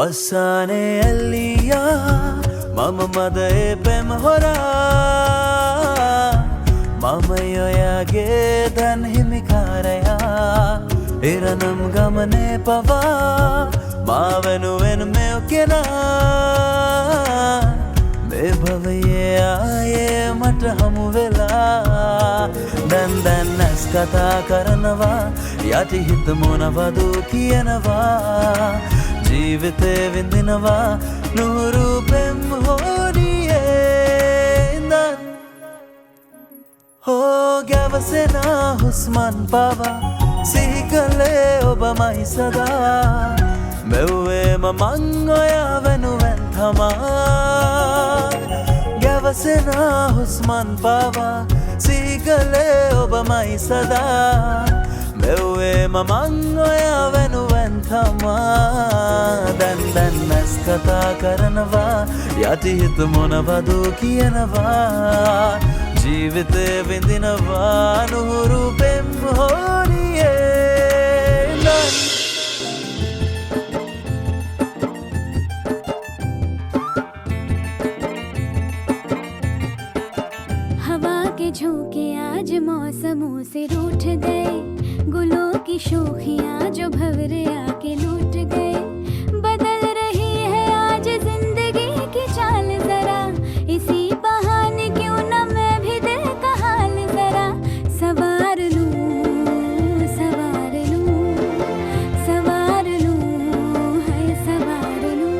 වස්සානේ ඇල්ලියා මම මදේ පෙම හොරා මම ඔයාගේ දන් හිමිකාරයා එරනම් ගමනේ පවා මා වෙනුවෙන් මෙය කෙනා මේ භවයේ ආයේ මට හමු වෙලා දැන් නැස් කතා කරනවා යටි හිත මොනවද කියනවා ජීවිතේ විඳිනවා නුහුරු පෙම් හොරියේ නන් හෝ ගැවසෙනා හුස්මන් පවා සිහි කළේ ඔබමයි සදා මෙව්වේම මං ඔයා වෙනුවෙන් තමා ගැවසෙනා හුස්මන් පවා සිහි කළේ ඔබමයි සදා මෙව්වේම මං ඔයා වෙනුවෙන් තමා දැන් නැස් කතා කරනවා යටි හිත මොනවද කියනවා ජීවිතේ විඳිනවා නුහුරු පෙම් හොරියේ නන් हवा के झोंके आज मौसमों से रूठ गए गुलों की शोखियाँ जो भंवरे आके लूट गए बदल रही है आज जिंदगी की चाल जरा इसी बहाने क्यों न मैं भी दिल का हाल जरा सवार लूं सवार लूं सवार लूं है सवार लूं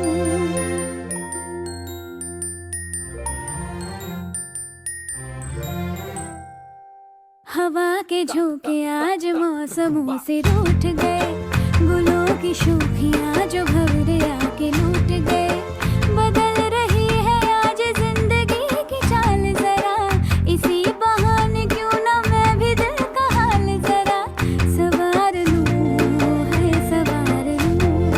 हवा के झोंके आज मौसमों से रूठ गए गुलों की शोखियाँ जो भंवरे आके लूट गए बदल रही है आज जिंदगी की चाल जरा इसी बहाने क्यों न मैं भी दिल का हाल जरा सवार लूं है सवार लूं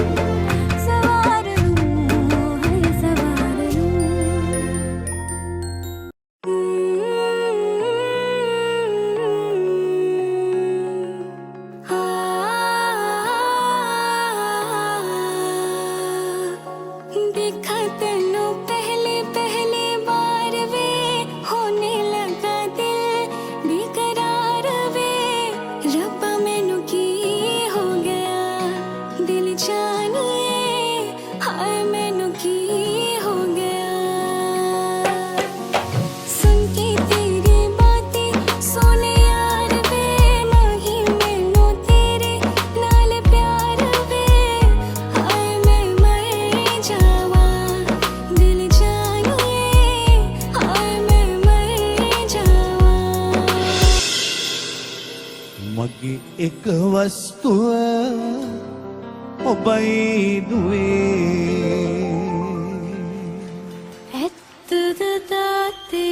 सवार लूं है सवार देखा तेनों पहले पहले बार वे होने लगा दिल बेकरार वे रब्बा मैनू की हो गया दिल जानिए हाय मैनू की हो गया सुन के तेरी बातें सोने यार वे नहीं मैनू तेरे नाल प्यार वे हाय मैं मर जावा दिल जानिए हाय मैं मर जावा මගේ එක වස්තුව ඔබයි දුවේ ඇත්තද තාත්තේ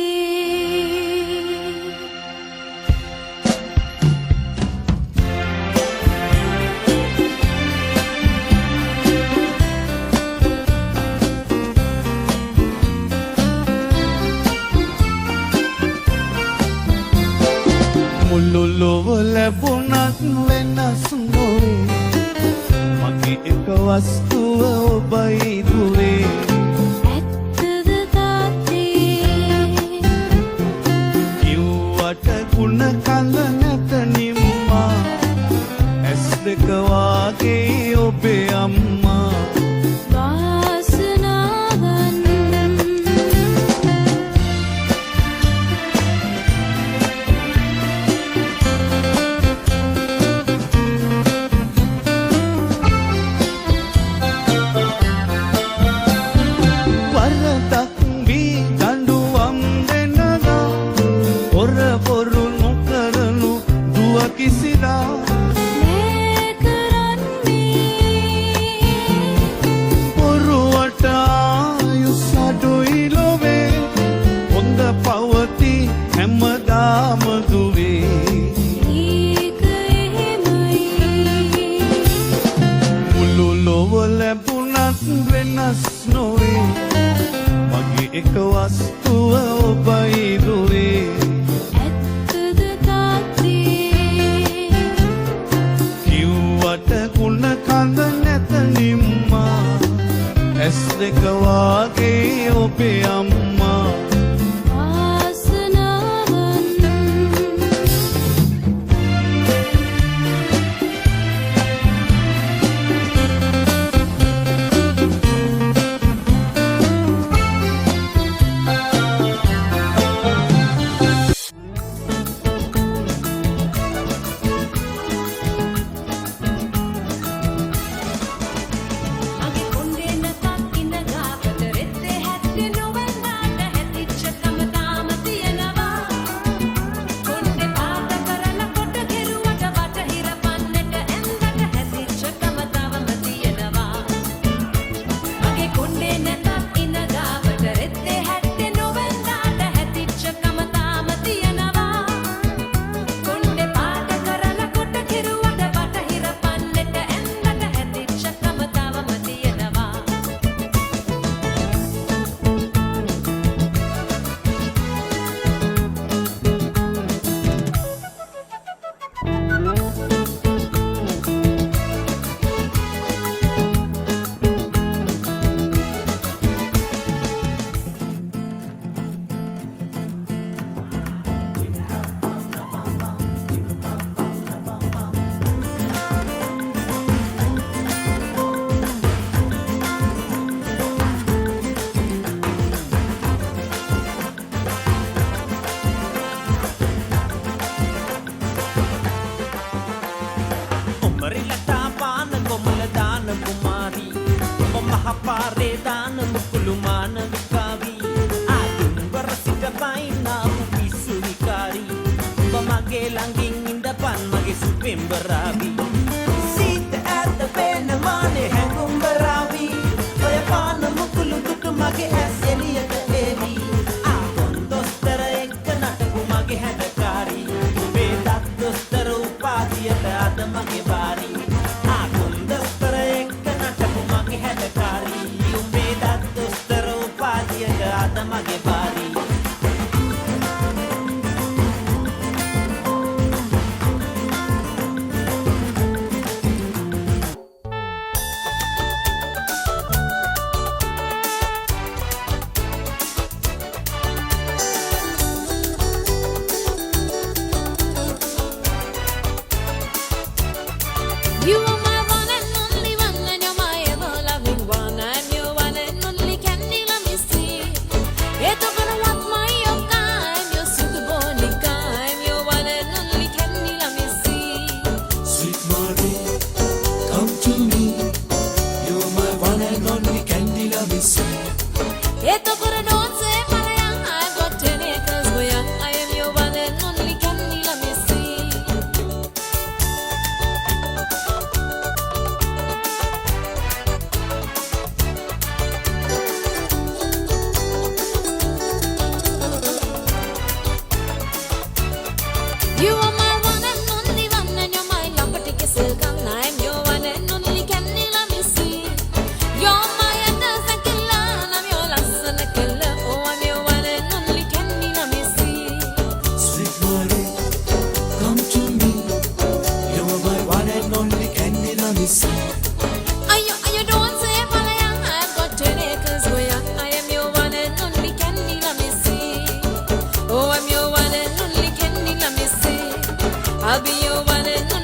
මුළු ලොව ලැබුණත් වෙනස් නොවේ මගේ එක වස්තුව ඔබයි දුවේ ඇත්තද තාත්තේ කිව්වට ගුණ කඳ නැත නිම්මා ඇස් දෙක වාගේ ඔබේ අම්මා වාසනාවන් වරදක් වී දඬුවම් දෙනදා පොර පොරු නොකරනු දුව කිසිදා මේ කරන්නේ පොරුවට ආයුස් අඩුයි ලොවේ හොඳ පවති හැමදාම දුවේ ඒක එහෙමයි මුළු ලොව ලැබුණත් වෙනස් නොවේ මගේ එක වස්තුව ඔබයි දුවේ ඇත්තද තාත්තේ කිව්වට ගුණ කඳ නැත නිම්මා ඇස් දෙක වාගේ ඔබේ අම්මා වාසනාවන් අගේ කොණ්ඩේ නැතත් ඉඳ ගාවට රෙද්දේ හැත්තේ නොවන්නාට හැතිච්ච කම තාම තියෙනවා කොණ්ඩේ පාට කරලා කොට කෙරුවට බටහිර පන්නට ඇඳට හැතිච්ච කම තාම තියෙනවා අගේ කොණ්ඩේ නැතත් ඉඳ ගාවට රෙද්දේ හැත්තේ නොවන්නාට හැතිච්ච කම තාම තියෙනවා කොණ්ඩේ පාට කරලා කොට කෙරුවට බටහිර පන්නට ඇඳට හැතිච්ච කම තාම තියෙනවා උඹරිලතා පාන කොමල දාන කුමාරි ඔබ මහපාරේ දාන මුකුළු මාන විකාවි ආදුම්බර සිට පයින්නාම පිස්සු විකාරි ඔබ මගේ ළඟින් ඉඳපන් මගේ සුපෙම්බරාවි සීත ඇත පේන මානේ හැඟුම්බරාවි ඔය පාන මුකුළු දුටු මගේ ඇස් එළියට එවි ආගොන් දොස්තර එක්ක නටපු මගේ හැඩකාරි ඔබේ දත් දොස්තර උපාධියට අද මගේ බාරි ආගොන් දොස්තර එක්ක නටපු මගේ හැඩකාරි ඔබේ දත් දොස්තර උපාධියට අද මගේ බාරි You are my one and only one, and you're my ever-loving one, and you're one and only candy la missy. Eto gonna walk my yoga, and you're super bonica, and you're one and only candy la missy. Sweet Marie, come to me. You're my one and only candy love is Eto gonna don't say Malayan, I've got 10 acres where I am your one and only candy la missy. You are my one and only one, and you're my lambatika silk, and I'm your one and only candy la missy. You're my Anderson killer, and I'm your Lassana killer. Oh, I'm your one and only candy la missy. Sweet Marie, come to me. You're my one and only candy love is Ayo, don't say Malayan, I've got 10 acres where I am your one and only candy la missy. Oh, I'm your one and only candy la missy. I'll be your one and only